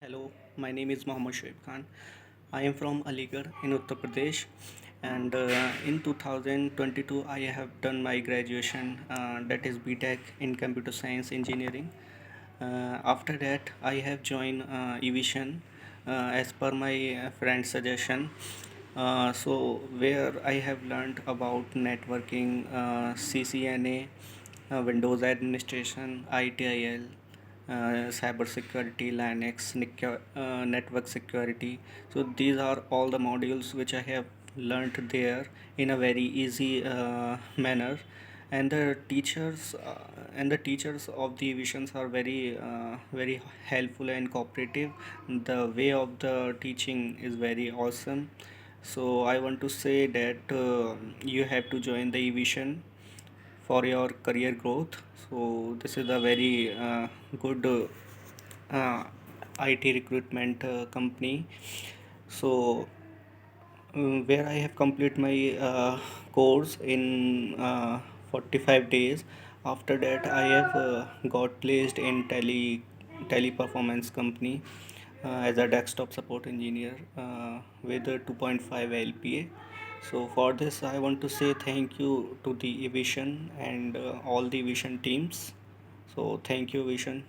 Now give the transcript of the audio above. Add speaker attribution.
Speaker 1: Hello, my name is Mohammad Shoeb. I am from Aligarh in Uttar Pradesh, and in 2022 I have done my graduation, that is BTech in computer science engineering. After that, I have joined evision as per my friend's suggestion. So where I have learned about networking, CCNA, Windows administration, ITIL, cyber security, Linux, network security. So these are all the modules which I have learned there in a very easy manner, and the teachers of the visions are very helpful and cooperative. The way of the teaching is very awesome. So I want to say that you have to join the vision for your career growth. So this is a very good IT recruitment company. So where I have completed my course in 45 days. After that, I have got placed in Teleperformance company as a desktop support engineer with a 2.5 LPA. So for this, I want to say thank you to the Vision and all the Vision teams. So thank you, Vision.